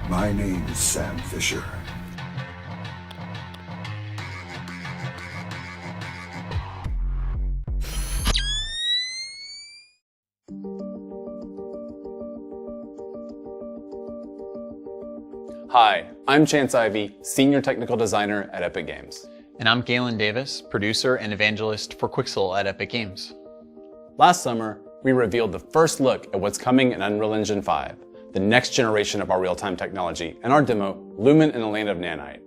My name is Sam Fisher. Hi, I'm Chance Ivey, Senior Technical Designer at Epic Games. And I'm Galen Davis, Producer and Evangelist for Quixel at Epic Games. Last summer, we revealed the first look at what's coming in Unreal Engine 5, the next generation of our real-time technology, and our demo, Lumen in the Land of Nanite.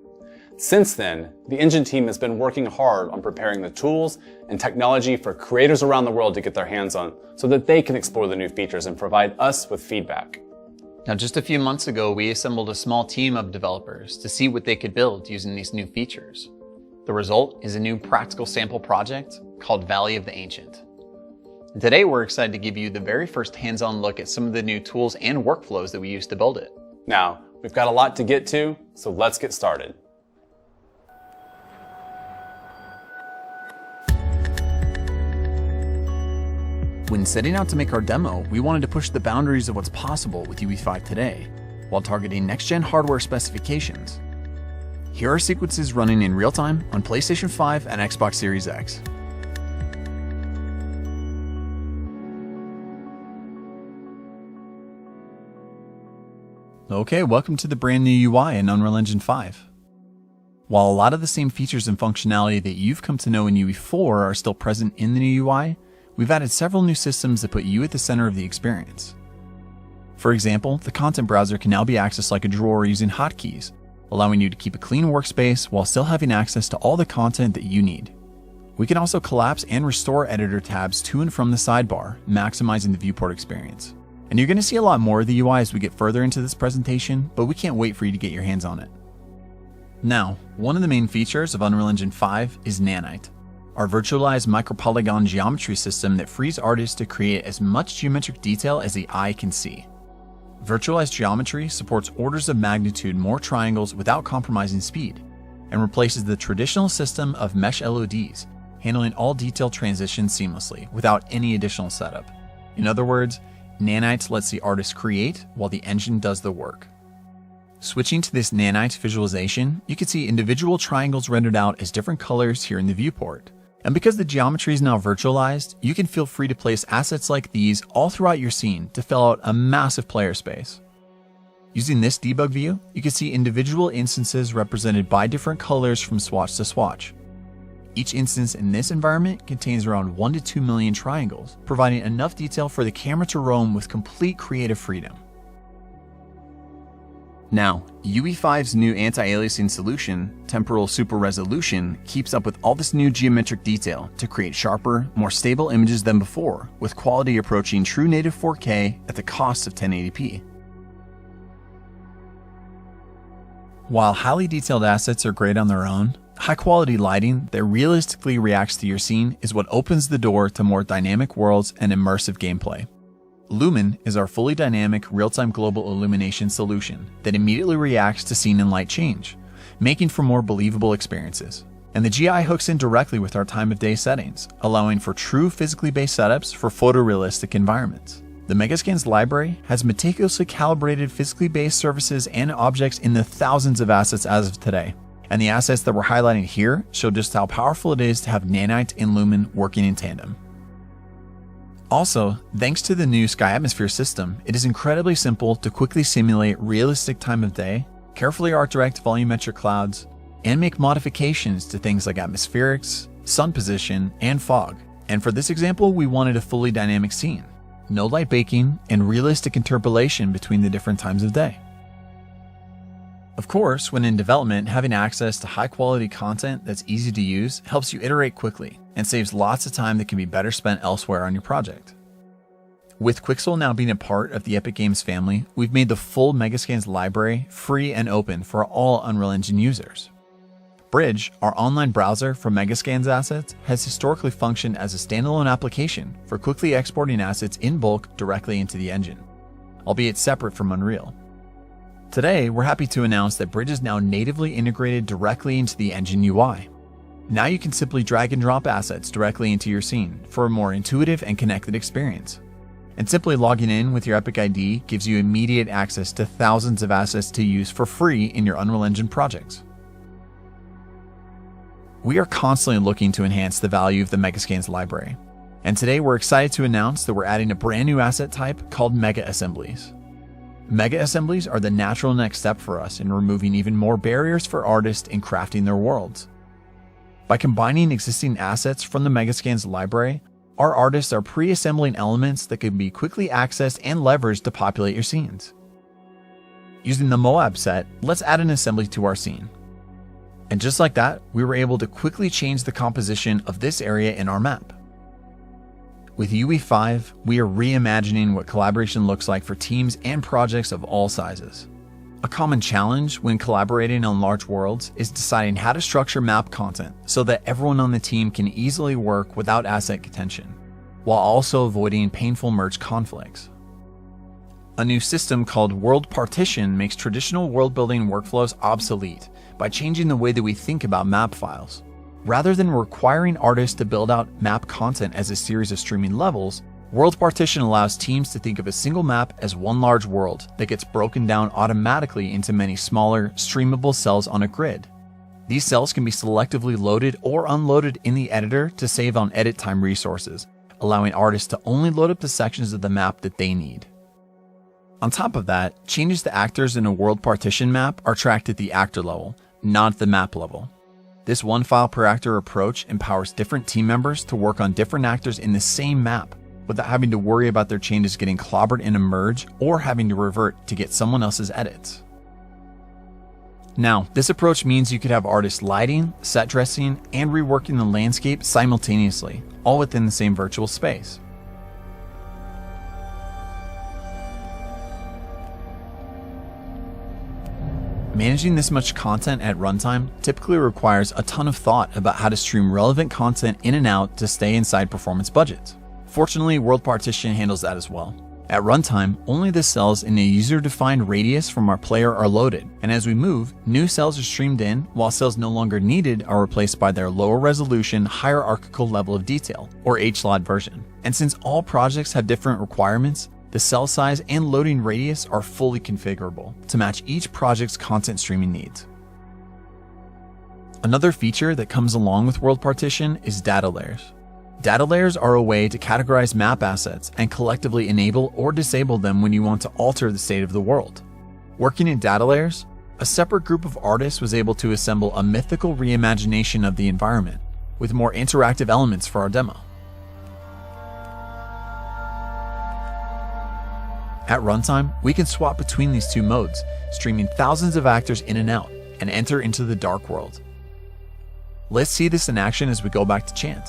Since then, the engine team has been working hard on preparing the tools and technology for creators around the world to get their hands on so that they can explore the new features and provide us with feedback. Now, just a few months ago, we assembled a small team of developers to see what they could build using these new features. The result is a new practical sample project called Valley of the Ancient. And today, we're excited to give you the very first hands-on look at some of the new tools and workflows that we use to build it. Now, we've got a lot to get to, so let's get started. When setting out to make our demo, we wanted to push the boundaries of what's possible with UE5 today, while targeting next-gen hardware specifications. Here are sequences running in real time on PlayStation 5 and Xbox Series X. Okay, welcome to the brand new UI in Unreal Engine 5. While a lot of the same features and functionality that you've come to know in UE4 are still present in the new UI, we've added several new systems that put you at the center of the experience. For example, the content browser can now be accessed like a drawer using hotkeys, allowing you to keep a clean workspace while still having access to all the content that you need. We can also collapse and restore editor tabs to and from the sidebar, maximizing the viewport experience. And you're going to see a lot more of the UI as we get further into this presentation, but we can't wait for you to get your hands on it. Now, one of the main features of Unreal Engine 5 is Nanite, our virtualized micropolygon geometry system that frees artists to create as much geometric detail as the eye can see. Virtualized geometry supports orders of magnitude more triangles without compromising speed, and replaces the traditional system of mesh LODs, handling all detail transitions seamlessly without any additional setup. In other words, Nanite lets the artist create while the engine does the work. Switching to this Nanite visualization, you can see individual triangles rendered out as different colors here in the viewport. And because the geometry is now virtualized, you can feel free to place assets like these all throughout your scene to fill out a massive player space. Using this debug view, you can see individual instances represented by different colors from swatch to swatch. Each instance in this environment contains around 1 to 2 million triangles, providing enough detail for the camera to roam with complete creative freedom. Now, UE5's new anti-aliasing solution, Temporal Super Resolution, keeps up with all this new geometric detail to create sharper, more stable images than before, with quality approaching true native 4K at the cost of 1080p. While highly detailed assets are great on their own, high-quality lighting that realistically reacts to your scene is what opens the door to more dynamic worlds and immersive gameplay. Lumen is our fully dynamic real-time global illumination solution that immediately reacts to scene and light change, making for more believable experiences. And the GI hooks in directly with our time of day settings, allowing for true physically based setups for photorealistic environments. The Megascans library has meticulously calibrated physically based surfaces and objects in the thousands of assets as of today. And the assets that we're highlighting here show just how powerful it is to have Nanite and Lumen working in tandem. Also, thanks to the new Sky Atmosphere system, it is incredibly simple to quickly simulate realistic time of day, carefully art-direct volumetric clouds, and make modifications to things like atmospherics, sun position, and fog. And for this example, we wanted a fully dynamic scene, no light baking, and realistic interpolation between the different times of day. Of course, when in development, having access to high-quality content that's easy to use helps you iterate quickly and saves lots of time that can be better spent elsewhere on your project. With Quixel now being a part of the Epic Games family, we've made the full Megascans library free and open for all Unreal Engine users. Bridge, our online browser for Megascans assets, has historically functioned as a standalone application for quickly exporting assets in bulk directly into the engine, albeit separate from Unreal. Today, we're happy to announce that Bridge is now natively integrated directly into the engine UI. Now you can simply drag and drop assets directly into your scene for a more intuitive and connected experience. And simply logging in with your Epic ID gives you immediate access to thousands of assets to use for free in your Unreal Engine projects. We are constantly looking to enhance the value of the Megascans library, and today we're excited to announce that we're adding a brand new asset type called Mega Assemblies. Mega Assemblies are the natural next step for us in removing even more barriers for artists in crafting their worlds. By combining existing assets from the Megascans library, our artists are pre-assembling elements that can be quickly accessed and leveraged to populate your scenes. Using the Moab set, let's add an assembly to our scene. And just like that, we were able to quickly change the composition of this area in our map. With UE5, we are reimagining what collaboration looks like for teams and projects of all sizes. A common challenge when collaborating on large worlds is deciding how to structure map content so that everyone on the team can easily work without asset contention, while also avoiding painful merge conflicts. A new system called World Partition makes traditional world-building workflows obsolete by changing the way that we think about map files. Rather than requiring artists to build out map content as a series of streaming levels, World Partition allows teams to think of a single map as one large world that gets broken down automatically into many smaller, streamable cells on a grid. These cells can be selectively loaded or unloaded in the editor to save on edit time resources, allowing artists to only load up the sections of the map that they need. On top of that, changes to actors in a World Partition map are tracked at the actor level, not the map level. This one file per actor approach empowers different team members to work on different actors in the same map without having to worry about their changes getting clobbered in a merge or having to revert to get someone else's edits. Now, this approach means you could have artists lighting, set dressing, and reworking the landscape simultaneously, all within the same virtual space. Managing this much content at runtime typically requires a ton of thought about how to stream relevant content in and out to stay inside performance budgets. Fortunately, World Partition handles that as well. At runtime, only the cells in a user-defined radius from our player are loaded, and as we move, new cells are streamed in, while cells no longer needed are replaced by their lower resolution, hierarchical level of detail, or HLOD version. And since all projects have different requirements, the cell size and loading radius are fully configurable to match each project's content streaming needs. Another feature that comes along with World Partition is data layers. Data layers are a way to categorize map assets and collectively enable or disable them when you want to alter the state of the world. Working in data layers, a separate group of artists was able to assemble a mythical reimagination of the environment with more interactive elements for our demo. At runtime, we can swap between these two modes, streaming thousands of actors in and out, and enter into the dark world. Let's see this in action as we go back to Chant.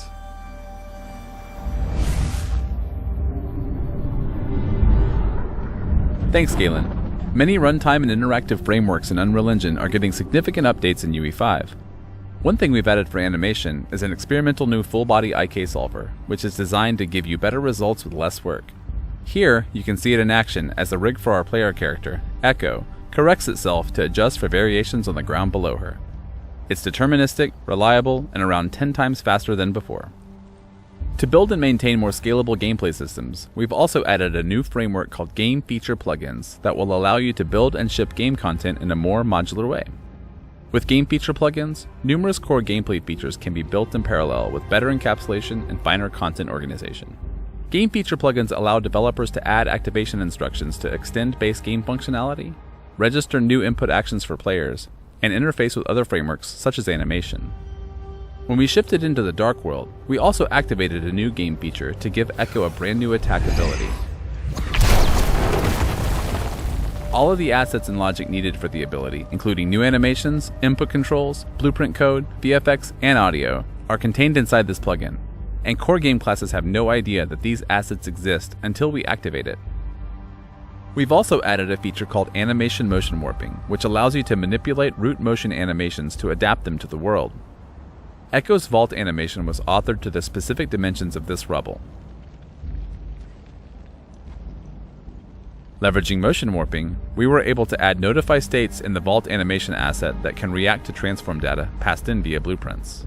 Thanks, Galen. Many runtime and interactive frameworks in Unreal Engine are getting significant updates in UE5. One thing we've added for animation is an experimental new full-body IK solver, which is designed to give you better results with less work. Here, you can see it in action as the rig for our player character, Echo, corrects itself to adjust for variations on the ground below her. It's deterministic, reliable, and around 10 times faster than before. To build and maintain more scalable gameplay systems, we've also added a new framework called Game Feature Plugins that will allow you to build and ship game content in a more modular way. With Game Feature Plugins, numerous core gameplay features can be built in parallel with better encapsulation and finer content organization. Game Feature Plugins allow developers to add activation instructions to extend base game functionality, register new input actions for players, and interface with other frameworks such as animation. When we shifted into the Dark World, we also activated a new game feature to give Echo a brand new attack ability. All of the assets and logic needed for the ability, including new animations, input controls, blueprint code, VFX, and audio, are contained inside this plugin, and core game classes have no idea that these assets exist until we activate it. We've also added a feature called Animation Motion Warping, which allows you to manipulate root motion animations to adapt them to the world. Echo's vault animation was authored to the specific dimensions of this rubble. Leveraging motion warping, we were able to add notify states in the vault animation asset that can react to transform data passed in via blueprints.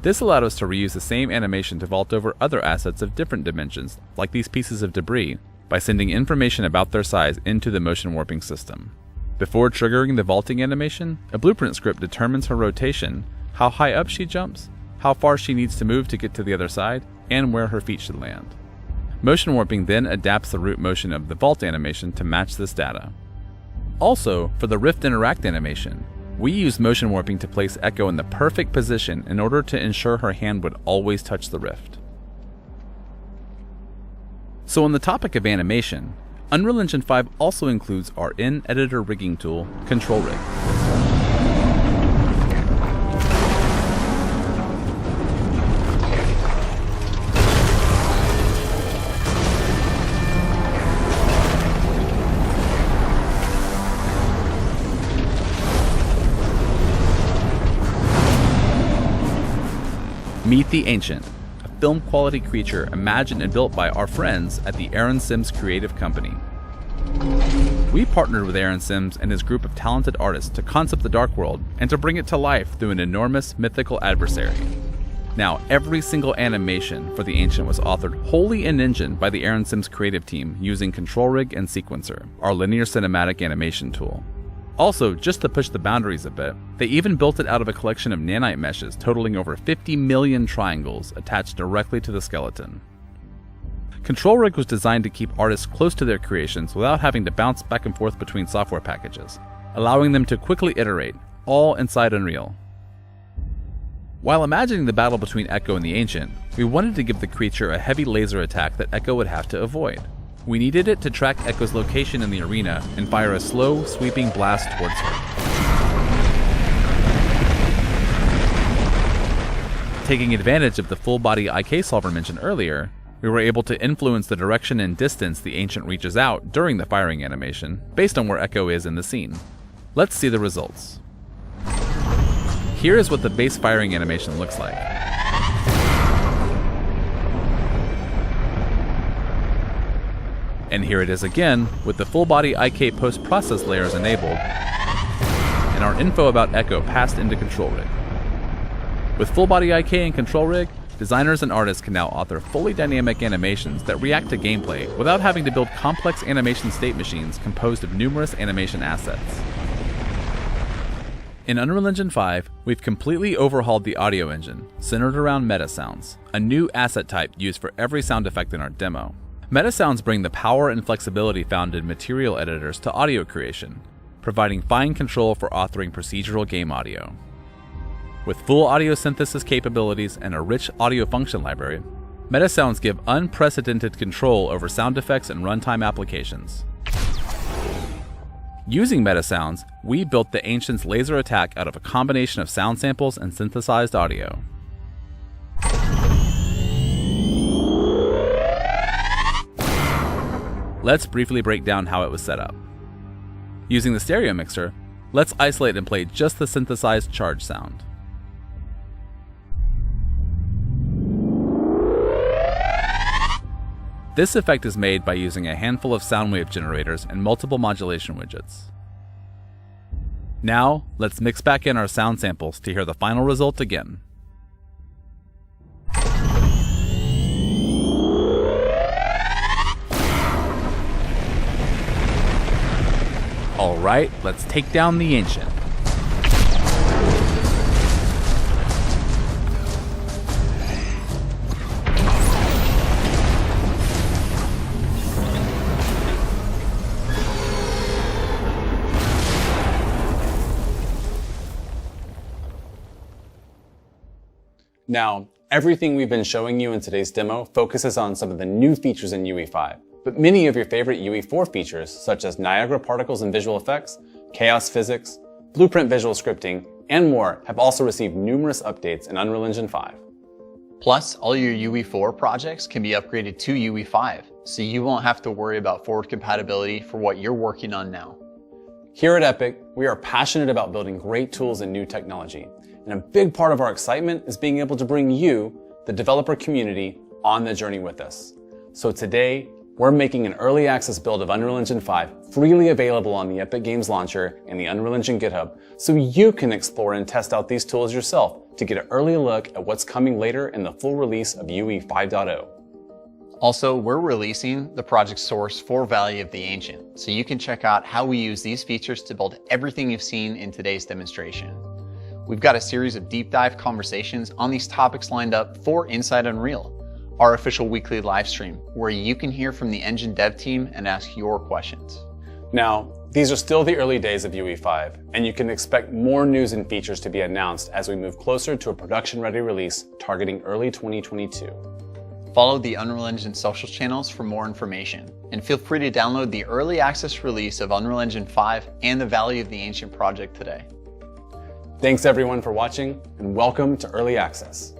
This allowed us to reuse the same animation to vault over other assets of different dimensions, like these pieces of debris, by sending information about their size into the motion warping system. Before triggering the vaulting animation, a blueprint script determines her rotation, how high up she jumps, how far she needs to move to get to the other side, and where her feet should land. Motion warping then adapts the root motion of the vault animation to match this data. Also, for the Rift Interact animation, we used motion warping to place Echo in the perfect position in order to ensure her hand would always touch the rift. So on the topic of animation, Unreal Engine 5 also includes our in-editor rigging tool, Control Rig. Meet the Ancient, a film-quality creature imagined and built by our friends at the Aaron Sims Creative Company. We partnered with Aaron Sims and his group of talented artists to concept the Dark World and to bring it to life through an enormous mythical adversary. Now, every single animation for the Ancient was authored wholly in engine by the Aaron Sims creative team using Control Rig and Sequencer, our linear cinematic animation tool. Also, just to push the boundaries a bit, they even built it out of a collection of nanite meshes totaling over 50 million triangles attached directly to the skeleton. Control Rig was designed to keep artists close to their creations without having to bounce back and forth between software packages, allowing them to quickly iterate, all inside Unreal. While imagining the battle between Echo and the Ancient, we wanted to give the creature a heavy laser attack that Echo would have to avoid. We needed it to track Echo's location in the arena and fire a slow, sweeping blast towards her. Taking advantage of the full-body IK solver mentioned earlier, we were able to influence the direction and distance the Ancient reaches out during the firing animation, based on where Echo is in the scene. Let's see the results. Here is what the base firing animation looks like. And here it is again, with the full-body IK post-process layers enabled, and our info about Echo passed into Control Rig. With full-body IK and Control Rig, designers and artists can now author fully dynamic animations that react to gameplay without having to build complex animation state machines composed of numerous animation assets. In Unreal Engine 5, we've completely overhauled the audio engine, centered around meta sounds, a new asset type used for every sound effect in our demo. Meta sounds bring the power and flexibility found in material editors to audio creation, providing fine control for authoring procedural game audio. With full audio synthesis capabilities and a rich audio function library, meta sounds give unprecedented control over sound effects and runtime applications. Using meta sounds, we built the Ancient's laser attack out of a combination of sound samples and synthesized audio. Let's briefly break down how it was set up. Using the stereo mixer, let's isolate and play just the synthesized charge sound. This effect is made by using a handful of sound wave generators and multiple modulation widgets. Now, let's mix back in our sound samples to hear the final result again. Alright, let's take down the Ancient. Now, everything we've been showing you in today's demo focuses on some of the new features in UE5. But many of your favorite UE4 features, such as Niagara particles and visual effects, chaos physics, blueprint visual scripting, and more, have also received numerous updates in Unreal Engine 5. Plus, all your UE4 projects can be upgraded to UE5, so you won't have to worry about forward compatibility for what you're working on now. Here at Epic, we are passionate about building great tools and new technology, and a big part of our excitement is being able to bring you, the developer community, on the journey with us. So today, we're making an early access build of Unreal Engine 5 freely available on the Epic Games Launcher and the Unreal Engine GitHub, so you can explore and test out these tools yourself to get an early look at what's coming later in the full release of UE 5.0. Also, we're releasing the project source for Valley of the Ancient, so you can check out how we use these features to build everything you've seen in today's demonstration. We've got a series of deep dive conversations on these topics lined up for Inside Unreal, our official weekly live stream, where you can hear from the engine dev team and ask your questions. Now, these are still the early days of UE5, and you can expect more news and features to be announced as we move closer to a production-ready release targeting early 2022. Follow the Unreal Engine social channels for more information, and feel free to download the early access release of Unreal Engine 5 and the Valley of the Ancient project today. Thanks everyone for watching, and welcome to Early Access.